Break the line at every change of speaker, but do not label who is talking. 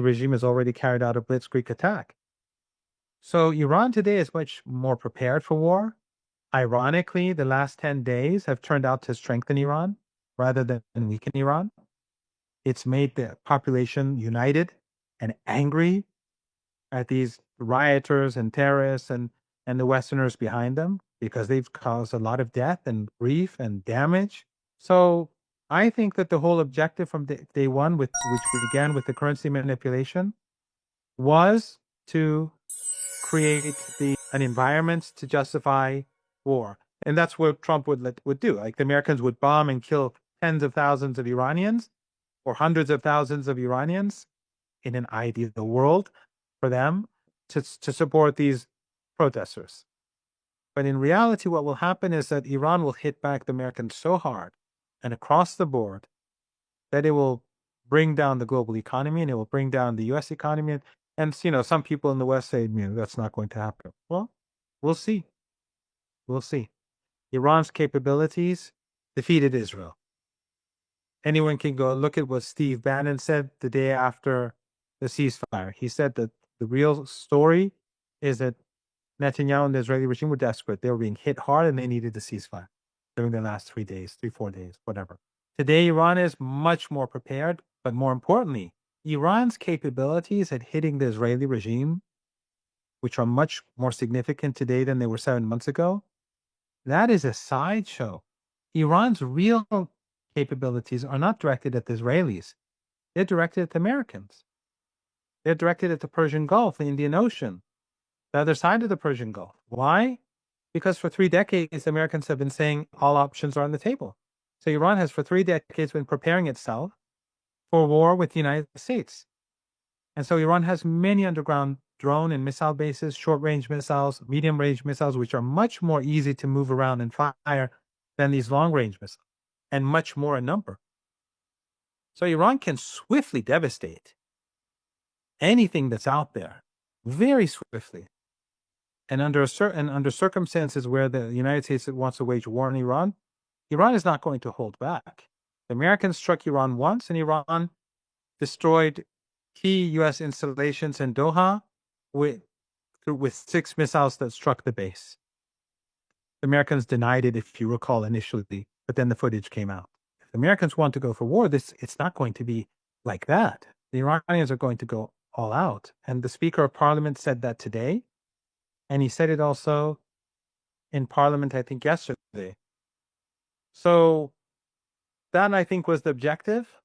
regime has already carried out a blitzkrieg attack. So Iran today is much more prepared for war. Ironically, the last 10 days have turned out to strengthen Iran rather than weaken Iran. It's made the population united and angry at these rioters and terrorists and the Westerners behind them because they've caused a lot of death and grief and damage. So I think that the whole objective from day one, which began with the currency manipulation, was to create an environment to justify war. And that's what Trump would do. Like the Americans would bomb and kill tens of thousands of Iranians or hundreds of thousands of Iranians in an ideal world for them to support these protesters. But in reality, what will happen is that Iran will hit back the Americans so hard and across the board that it will bring down the global economy and it will bring down the US economy. And some people in the West say, that's not going to happen. Well, we'll see. We'll see. Iran's capabilities defeated Israel. Anyone can go look at what Steve Bannon said the day after the ceasefire. He said that the real story is that Netanyahu and the Israeli regime were desperate. They were being hit hard and they needed the ceasefire during the last 3 days, 4 days, whatever. Today, Iran is much more prepared, but more importantly, Iran's capabilities at hitting the Israeli regime, which are much more significant today than they were 7 months ago, that is a sideshow. Iran's real capabilities are not directed at the Israelis. They're directed at the Americans. They're directed at the Persian Gulf, the Indian Ocean, the other side of the Persian Gulf. Why? Because for 3 decades, the Americans have been saying all options are on the table. So Iran has for 3 decades been preparing itself for war with the United States. And so Iran has many underground drone and missile bases, short-range missiles, medium-range missiles, which are much more easy to move around and fire than these long-range missiles, and much more in number. So Iran can swiftly devastate anything that's out there, very swiftly. And under circumstances where the United States wants to wage war on Iran, Iran is not going to hold back. The Americans struck Iran once, and Iran destroyed key U.S. installations in Doha with 6 missiles that struck the base. The Americans denied it, if you recall, initially, but then the footage came out. If the Americans want to go for war, it's not going to be like that. The Iranians are going to go all out. And the Speaker of Parliament said that today. And he said it also in Parliament, I think, yesterday. So that, I think, was the objective.